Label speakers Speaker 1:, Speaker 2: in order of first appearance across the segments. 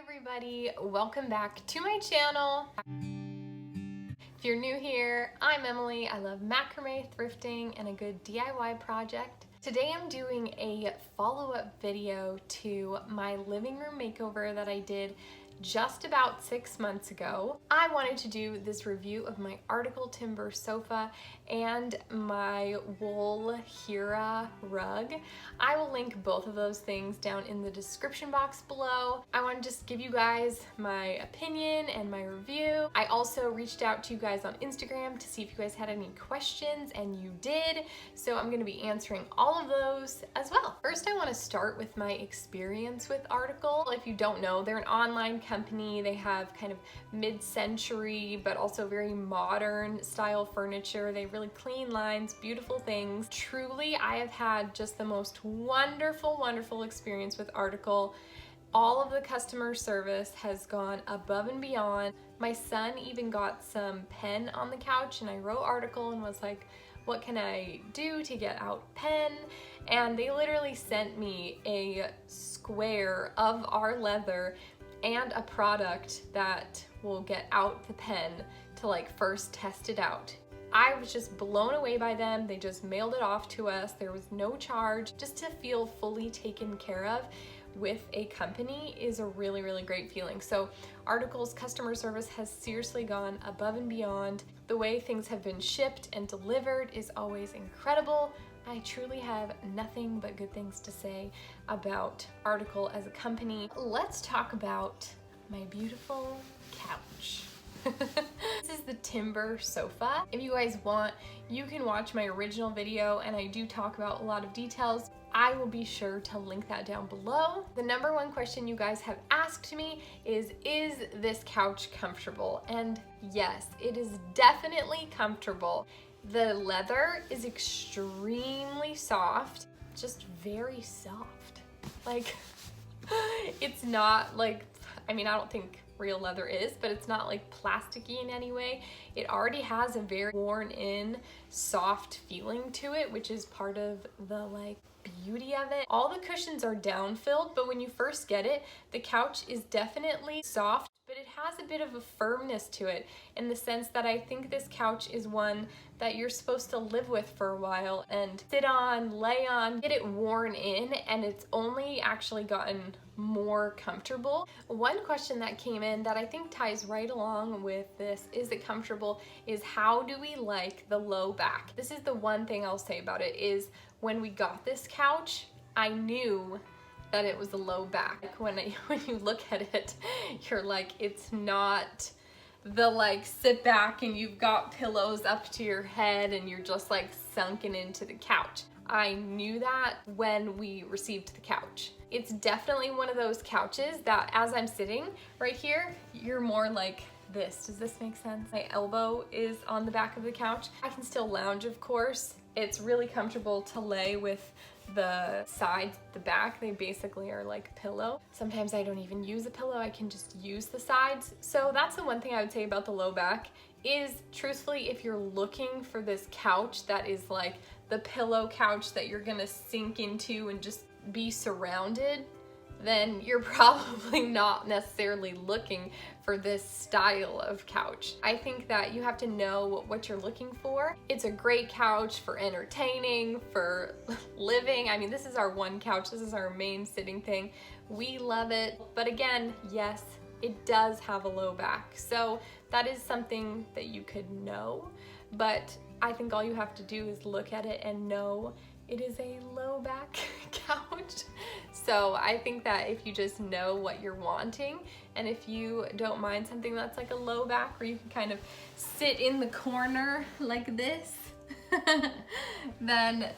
Speaker 1: everybody, welcome back to my channel. If you're new here, I'm Emily. I love macrame, thrifting, and a good DIY project. Today I'm doing a follow-up video to my living room makeover that I did just about 6 months ago. I wanted to do this review of my Article Timber sofa and my wool Hira rug. I will link both of those things down in the description box below. I want to just give you guys my opinion and my review. I also reached out to you guys on Instagram to see if you guys had any questions, and you did, so I'm going to be answering all of those as well. First, I want to start with my experience with Article. If you don't know, they're an online company. They have kind of mid-century but also very modern style furniture. They have really clean lines, beautiful things. Truly, I have had just the most wonderful experience with Article. All of the customer service has gone above and beyond. My son even got some pen on the couch, and I wrote Article and was like, what can I do to get out pen? And they literally sent me a square of our leather and a product that will get out the pen to like first test it out. I was just blown away by them. They just mailed it off to us. There was no charge. Just to feel fully taken care of with a company is a really great feeling. So Article's customer service has seriously gone above and beyond. The way things have been shipped and delivered is always incredible. I truly have nothing but good things to say about Article as a company. Let's talk about my beautiful couch. This is the Timber sofa. If you guys want, you can watch my original video, and I do talk about a lot of details. I will be sure to link that down below. The number one question you guys have asked me is this couch comfortable? And yes, it is definitely comfortable. The leather is extremely soft, just very soft. Like, it's not like, I mean, I don't think real leather is, but it's not like plasticky in any way. It already has a very worn in, soft feeling to it, which is part of the like beauty of it. All the cushions are down filled, but when you first get it, the couch is definitely soft, but it has a bit of a firmness to it in the sense that I think this couch is one that you're supposed to live with for a while and sit on, lay on, get it worn in, and it's only actually gotten more comfortable. One question that came in that I think ties right along with this, is it comfortable, is how do we like the low back? This is the one thing I'll say about it, is when we got this couch, I knew that it was a low back. When you look at it, you're like, it's not the like sit back and you've got pillows up to your head and you're just like sunken into the couch. I knew that when we received the couch. It's definitely one of those couches that as I'm sitting right here, you're more like this. Does this make sense? My elbow is on the back of the couch. I can still lounge, of course. It's really comfortable to lay with the sides, the back, they basically are like a pillow. Sometimes I don't even use a pillow, I can just use the sides. So that's the one thing I would say about the low back is, truthfully, if you're looking for this couch that is like the pillow couch that you're gonna sink into and just be surrounded, then you're probably not necessarily looking for this style of couch. I think that you have to know what you're looking for. It's a great couch for entertaining, for living. I mean, this is our one couch. This is our main sitting thing. We love it. But again, yes, it does have a low back. So that is something that you could know. But I think all you have to do is look at it and know it is a low back couch. So I think that if you just know what you're wanting, and if you don't mind something that's like a low back where you can kind of sit in the corner like this, then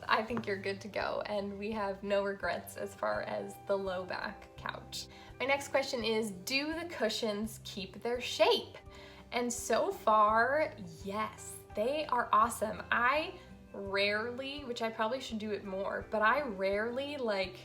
Speaker 1: I think you're good to go, and we have no regrets as far as the low back couch. My next question is, do the cushions keep their shape? And so far, yes, they are awesome. I rarely, which I probably should do it more, but I rarely like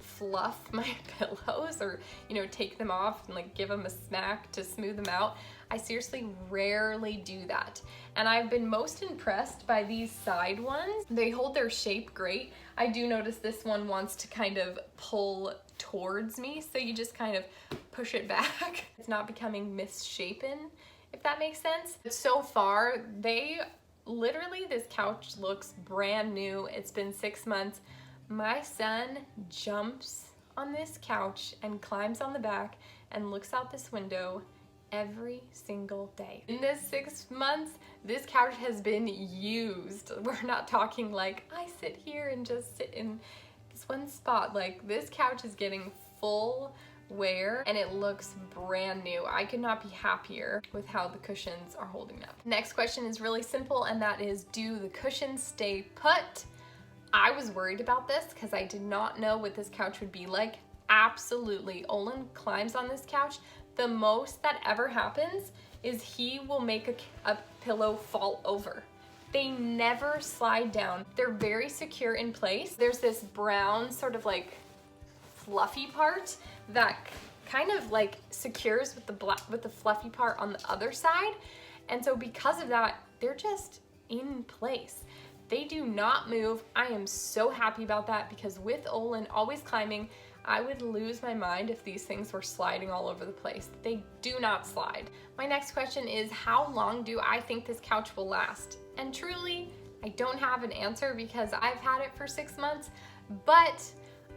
Speaker 1: fluff my pillows or, you know, take them off and like give them a smack to smooth them out. I seriously rarely do that. And I've been most impressed by these side ones. They hold their shape great. I do notice this one wants to kind of pull towards me, so you just kind of push it back. It's not becoming misshapen, if that makes sense. So far, this couch looks brand new. It's been 6 months. My son jumps on this couch and climbs on the back and looks out this window every single day. In this 6 months, this couch has been used. We're not talking like I sit here and just sit in this one spot. Like, this couch is getting full wear and it looks brand new. I could not be happier with how the cushions are holding up. Next question is really simple, and that is, do the cushions stay put? I was worried about this because I did not know what this couch would be like. Absolutely. Olin climbs on this couch. The most that ever happens is he will make a pillow fall over. They never slide down. They're very secure in place. There's this brown sort of like fluffy part that kind of like secures with the fluffy part on the other side. And so because of that, they're just in place. They do not move. I am so happy about that, because with Olin always climbing, I would lose my mind if these things were sliding all over the place. They do not slide. My next question is, how long do I think this couch will last? And truly, I don't have an answer because I've had it for 6 months, but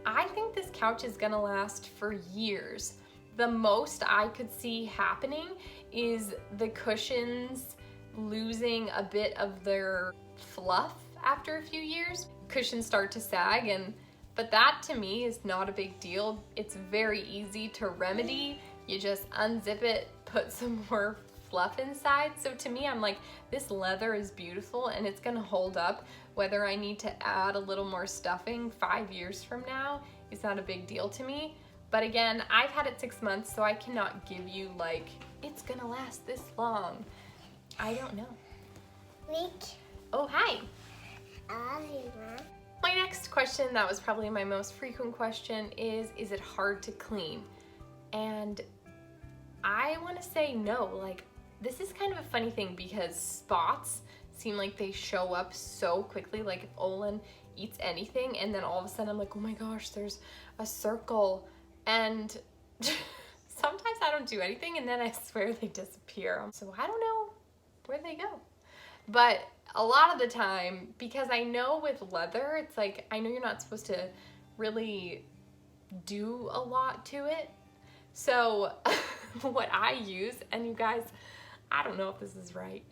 Speaker 1: I think this couch is gonna last for years. The most I could see happening is the cushions losing a bit of their fluff after a few years. Cushions start to sag, but that to me is not a big deal. It's very easy to remedy. You just unzip it, put some more fluff inside. So to me, I'm like, this leather is beautiful and it's gonna hold up. Whether I need to add a little more stuffing 5 years from now is not a big deal to me. But again, I've had it 6 months, so I cannot give you like, it's gonna last this long. I don't know. Oh, hi. My next question, that was probably my most frequent question, is it hard to clean? And I want to say no. Like, this is kind of a funny thing because spots seem like they show up so quickly. Like if Olin eats anything and then all of a sudden I'm like, oh my gosh, there's a circle. And sometimes I don't do anything and then I swear they disappear. So I don't know where they go. But a lot of the time, because I know with leather, it's like, I know you're not supposed to really do a lot to it. So what I use, and you guys, I don't know if this is right,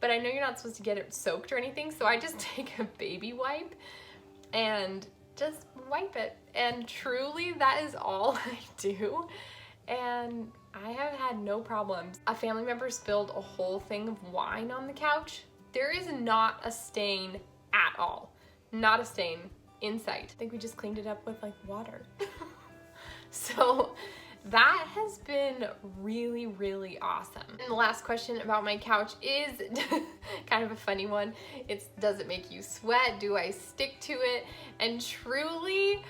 Speaker 1: but I know you're not supposed to get it soaked or anything. So I just take a baby wipe and just wipe it. And truly that is all I do. And I have had no problems. A family member spilled a whole thing of wine on the couch. There is not a stain at all. Not a stain in sight. I think we just cleaned it up with like water. So that has been really, really awesome. And the last question about my couch is kind of a funny one. It's, does it make you sweat? Do I stick to it? And truly,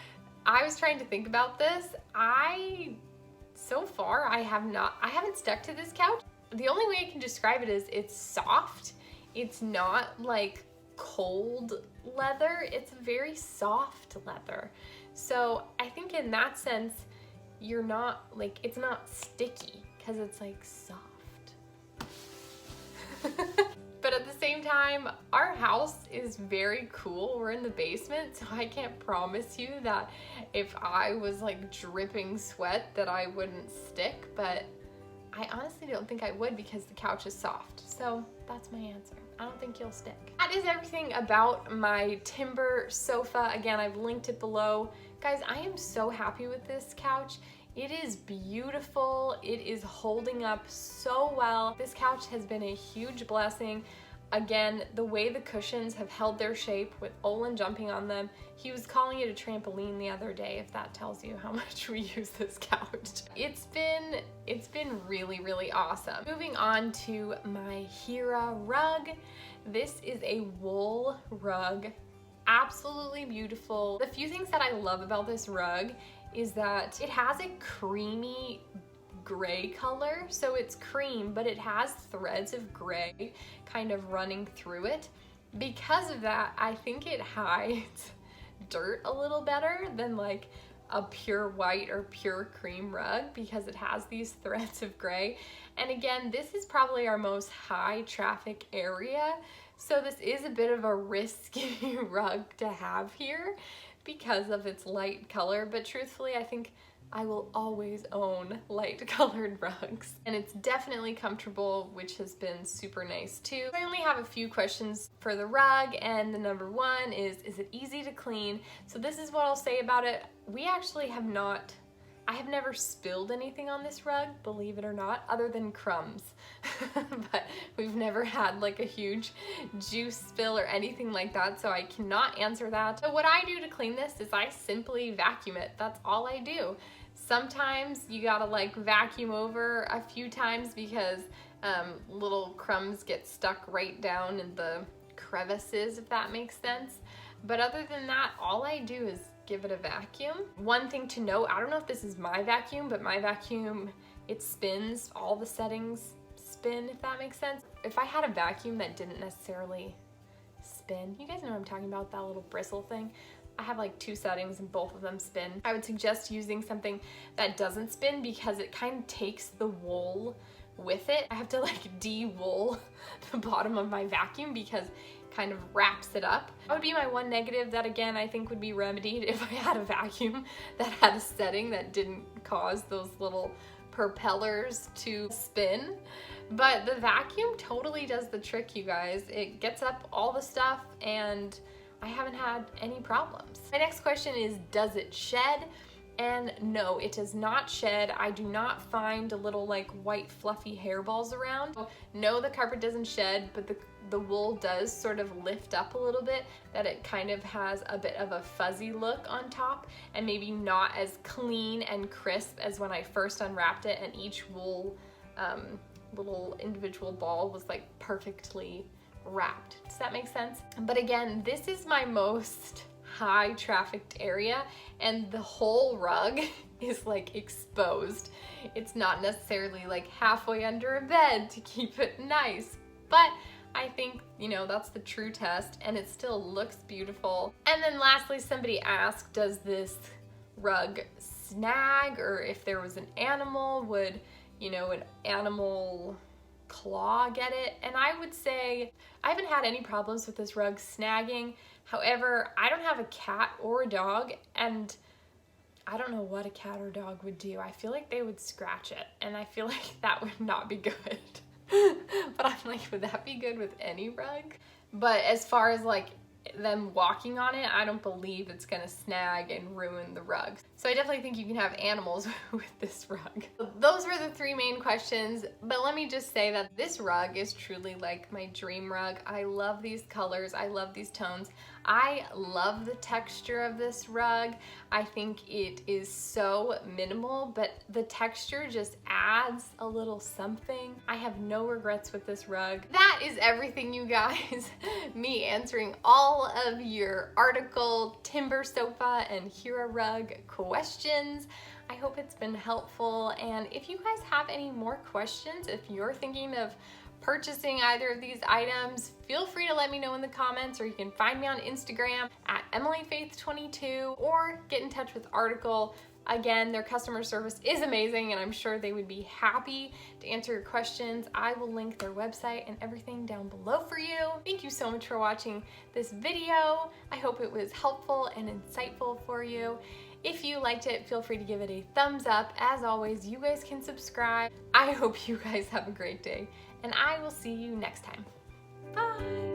Speaker 1: I was trying to think about this. So far, I haven't stuck to this couch. The only way I can describe it is it's soft. It's not like cold leather. It's very soft leather. So I think in that sense, you're not like, it's not sticky because it's like soft. But at the same time, our house is very cool. We're in the basement, so I can't promise you that if I was like dripping sweat that I wouldn't stick, but I honestly don't think I would because the couch is soft. So that's my answer. I don't think you'll stick. That is everything about my timber sofa. Again, I've linked it below. Guys, I am so happy with this couch. It is beautiful. It is holding up so well. This couch has been a huge blessing. Again, the way the cushions have held their shape with Olin jumping on them. He was calling it a trampoline the other day, if that tells you how much we use this couch. It's been really, really awesome. Moving on to my Hira rug. This is a wool rug. Absolutely beautiful. The few things that I love about this rug is that it has a creamy gray color. So it's cream, but it has threads of gray kind of running through it. Because of that, I think it hides dirt a little better than like a pure white or pure cream rug because it has these threads of gray. And again, this is probably our most high traffic area, so this is a bit of a risky rug to have here because of its light color, but truthfully I think I will always own light colored rugs. And it's definitely comfortable, which has been super nice too. I only have a few questions for the rug, and the number one is it easy to clean? So this is what I'll say about it. We actually have not, I have never spilled anything on this rug, believe it or not, other than crumbs. But we've never had like a huge juice spill or anything like that, so I cannot answer that. So what I do to clean this is I simply vacuum it. That's all I do. Sometimes you gotta like vacuum over a few times because little crumbs get stuck right down in the crevices, if that makes sense. But other than that, all I do is give it a vacuum. One thing to note, I don't know if this is my vacuum, but my vacuum, it spins, all the settings spin, if that makes sense. If I had a vacuum that didn't necessarily spin, you guys know what I'm talking about, that little bristle thing. I have like 2 settings and both of them spin. I would suggest using something that doesn't spin because it kind of takes the wool with it. I have to like de-wool the bottom of my vacuum because it kind of wraps it up. That would be my one negative that again I think would be remedied if I had a vacuum that had a setting that didn't cause those little propellers to spin. But the vacuum totally does the trick, you guys. It gets up all the stuff and I haven't had any problems. My next question is, does it shed? And no, it does not shed. I do not find little like white fluffy hairballs around. No, the carpet doesn't shed, but the wool does sort of lift up a little bit, that it kind of has a bit of a fuzzy look on top and maybe not as clean and crisp as when I first unwrapped it and each wool little individual ball was like perfectly wrapped. Does that make sense? But again, this is my most high trafficked area and the whole rug is like exposed. It's not necessarily like halfway under a bed to keep it nice, but I think, you know, that's the true test and it still looks beautiful. And then lastly, somebody asked, does this rug snag, or if there was an animal, would, you know, an animal claw get it? And I would say I haven't had any problems with this rug snagging. However, I don't have a cat or a dog, and I don't know what a cat or dog would do. I feel like they would scratch it, and I feel like that would not be good. But I'm like, would that be good with any rug? But as far as like them walking on it, I don't believe it's gonna snag and ruin the rug. So I definitely think you can have animals with this rug. Those were the 3 main questions, but let me just say that this rug is truly like my dream rug. I love these colors, I love these tones. I love the texture of this rug. I think it is so minimal, but the texture just adds a little something. I have no regrets with this rug. That is everything, you guys. Me answering all of your article, timber sofa, and Hura rug questions. I hope it's been helpful, and if you guys have any more questions, if you're thinking of purchasing either of these items, feel free to let me know in the comments, or you can find me on Instagram at EmilyFaith22 or get in touch with Article. Again, their customer service is amazing and I'm sure they would be happy to answer your questions. I will link their website and everything down below for you. Thank you so much for watching this video. I hope it was helpful and insightful for you. If you liked it, feel free to give it a thumbs up. As always, you guys can subscribe. I hope you guys have a great day, and I will see you next time. Bye!